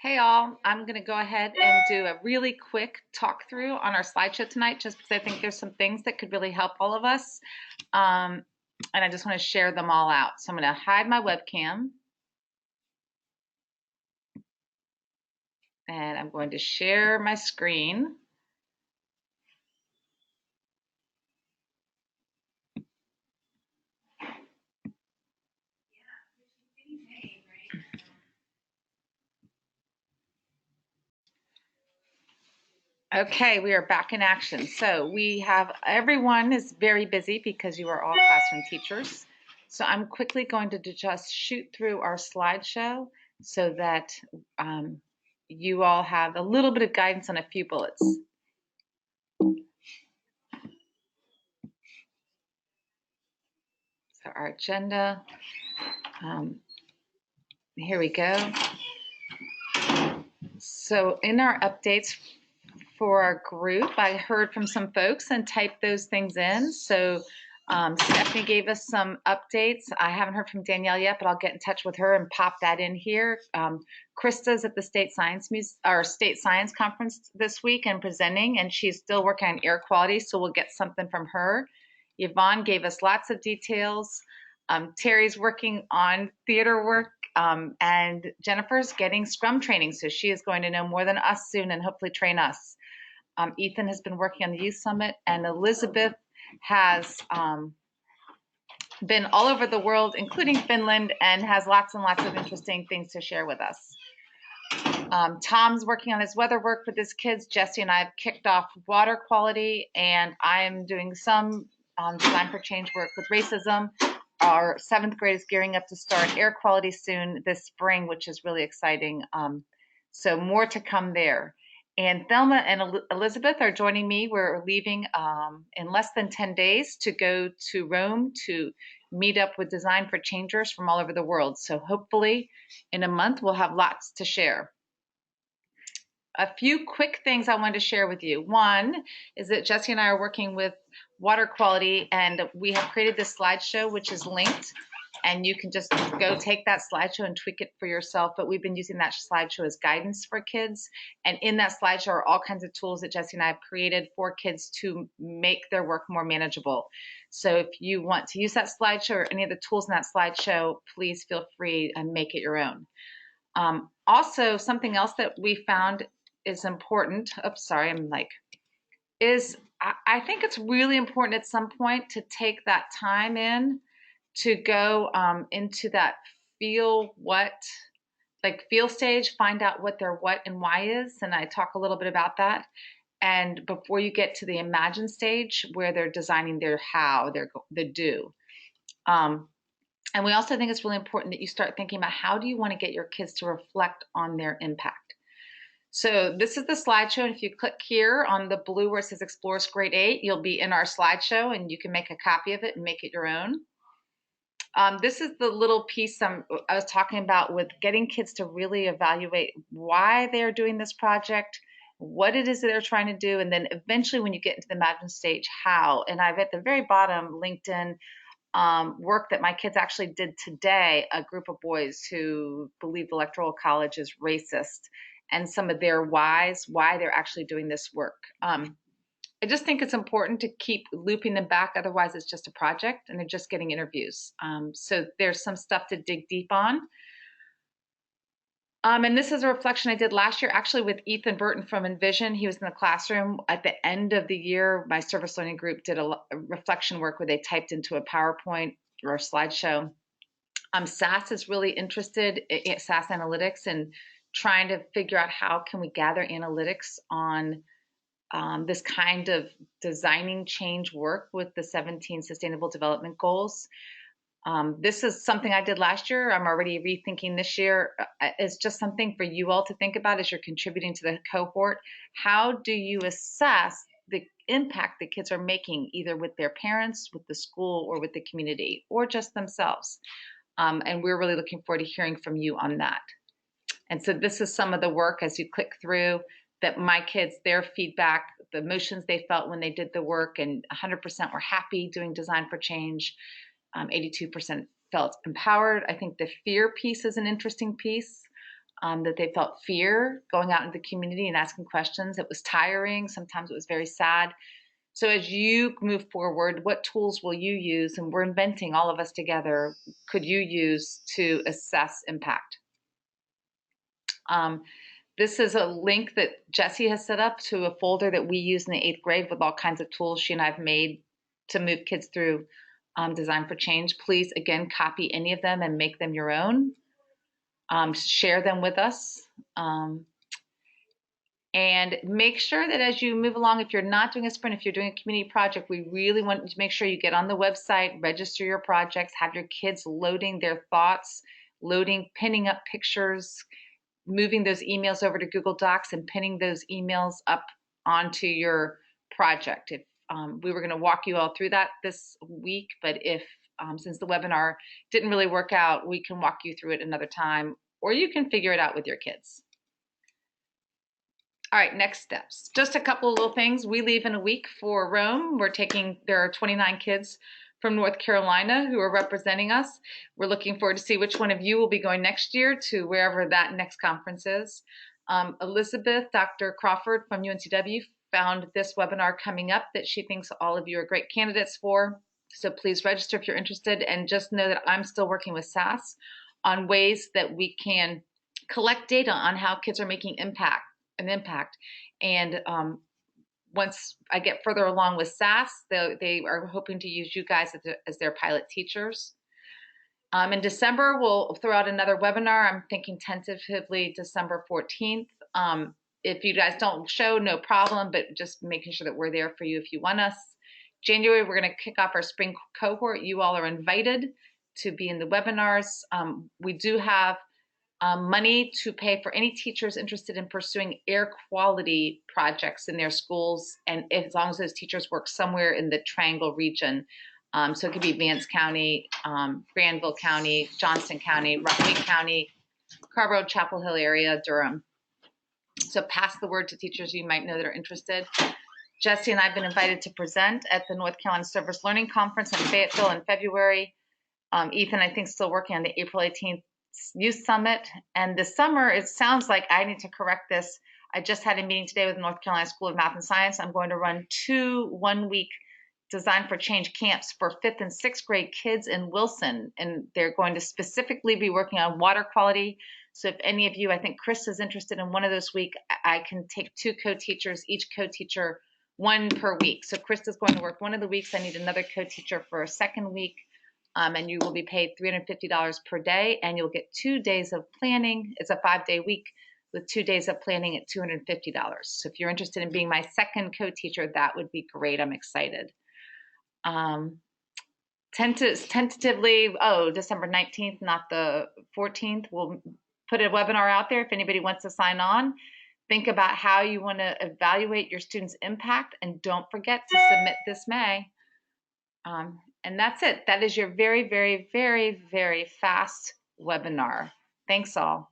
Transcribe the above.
Hey all, I'm going to go ahead and do a really quick talk through on our slideshow tonight just because I think there's some things that could really help all of us. And I just want to share them all out. So I'm going to hide my webcam and I'm going to share my screen. Okay, we are back in action. So everyone is very busy because you are all classroom teachers. So I'm quickly going to just shoot through our slideshow so that you all have a little bit of guidance on a few bullets. So our agenda, here we go. So in our updates for our group, I heard from some folks and typed those things in. So Stephanie gave us some updates. I haven't heard from Danielle yet, but I'll get in touch with her and pop that in here. Krista's at the State Science Conference this week and presenting, and she's still working on air quality, so we'll get something from her. Yvonne gave us lots of details. Terry's working on theater work, and Jennifer's getting Scrum training, so she is going to know more than us soon and hopefully train us. Ethan has been working on the Youth Summit, and Elizabeth has been all over the world, including Finland, and has lots and lots of interesting things to share with us. Tom's working on his weather work with his kids. Jesse and I have kicked off water quality, and I'm doing some design for change work with racism. Our 7th grade is gearing up to start air quality soon this spring, which is really exciting. So more to come there. And Thelma and Elizabeth are joining me. We're leaving in less than 10 days to go to Rome to meet up with Design for Changers from all over the world. So hopefully in a month, we'll have lots to share. A few quick things I wanted to share with you. One is that Jesse and I are working with water quality, and we have created this slideshow, which is linked. And you can just go take that slideshow and tweak it for yourself. But we've been using that slideshow as guidance for kids. And in that slideshow are all kinds of tools that Jesse and I have created for kids to make their work more manageable. So if you want to use that slideshow or any of the tools in that slideshow, please feel free and make it your own. Also, something else that we found is important. Oops, sorry, I think it's really important at some point to take that time in to go into that feel stage, find out what their what and why is, and I talk a little bit about that. And before you get to the imagine stage where they're designing their how, their do. And we also think it's really important that you start thinking about how do you want to get your kids to reflect on their impact. So this is the slideshow, and if you click here on the blue where it says Exploris Grade 8, you'll be in our slideshow, and you can make a copy of it and make it your own. This is the little piece I was talking about with getting kids to really evaluate why they're doing this project, what it is that they're trying to do, and then eventually when you get into the imagine stage, how. And I've at the very bottom linked in work that my kids actually did today, a group of boys who believe the Electoral College is racist, and some of their whys, why they're actually doing this work. I just think it's important to keep looping them back. Otherwise, it's just a project and they're just getting interviews. So there's some stuff to dig deep on. And this is a reflection I did last year, actually with Ethan Burton from Envision. He was in the classroom at the end of the year. My service learning group did a reflection work where they typed into a PowerPoint or a slideshow. SAS is really interested in SAS analytics and trying to figure out how can we gather analytics on this kind of designing change work with the 17 Sustainable Development Goals. This is something I did last year. I'm already rethinking this year. It's just something for you all to think about as you're contributing to the cohort. How do you assess the impact that kids are making, either with their parents, with the school, or with the community, or just themselves? And we're really looking forward to hearing from you on that. And so this is some of the work as you click through that my kids, their feedback, the emotions they felt when they did the work, and 100% were happy doing Design for Change. 82% felt empowered. I think the fear piece is an interesting piece. that they felt fear going out into the community and asking questions. It was tiring. Sometimes it was very sad. So as you move forward, what tools will you use? And we're inventing, all of us together, could you use to assess impact? This is a link that Jessie has set up to a folder that we use in the 8th grade with all kinds of tools she and I have made to move kids through Design for Change. Please, again, copy any of them and make them your own. Share them with us. And make sure that as you move along, if you're not doing a sprint, if you're doing a community project, we really want to make sure you get on the website, register your projects, have your kids loading their thoughts, pinning up pictures, moving those emails over to Google Docs and pinning those emails up onto your project. If we were going to walk you all through that this week, but if since the webinar didn't really work out, we can walk you through it another time, or you can figure it out with your kids. All right, next steps. Just a couple of little things. We leave in a week for Rome. There are 29 kids from North Carolina who are representing us. We're looking forward to see which one of you will be going next year to wherever that next conference is. Elizabeth, Dr. Crawford from UNCW found this webinar coming up that she thinks all of you are great candidates for. So please register if you're interested, and just know that I'm still working with SAS on ways that we can collect data on how kids are making impact. And once I get further along with SAS, they are hoping to use you guys as their pilot teachers. In December, we'll throw out another webinar. I'm thinking tentatively December 14th. If you guys don't show, no problem, but just making sure that we're there for you if you want us. January, we're going to kick off our spring cohort. You all are invited to be in the webinars. We do have money to pay for any teachers interested in pursuing air quality projects in their schools, and as long as those teachers work somewhere in the Triangle region. So it could be Vance County, Granville County, Johnston County, Rockland County, Carrboro, Chapel Hill area, Durham. So pass the word to teachers you might know that are interested. Jessie and I have been invited to present at the North Carolina Service Learning Conference in Fayetteville in February. Ethan, I think, still working on the April 18th Youth Summit. And this summer, it sounds like I need to correct this. I just had a meeting today with the North Carolina School of Math and Science. I'm going to run 2 one-week Design for Change camps for 5th and 6th grade kids in Wilson. And they're going to specifically be working on water quality. So if any of you, I think Chris is interested in one of those weeks, I can take 2 co-teachers, each co-teacher 1 per week. So Chris is going to work one of the weeks. I need another co-teacher for a second week. And you will be paid $350 per day, and you'll get 2 days of planning. It's a 5-day week with 2 days of planning at $250. So if you're interested in being my second co-teacher, that would be great. I'm excited. Tentatively, December 19th, not the 14th. We'll put a webinar out there if anybody wants to sign on. Think about how you want to evaluate your students' impact, and don't forget to submit this May. And that's it. That is your very, very, very, very fast webinar. Thanks all.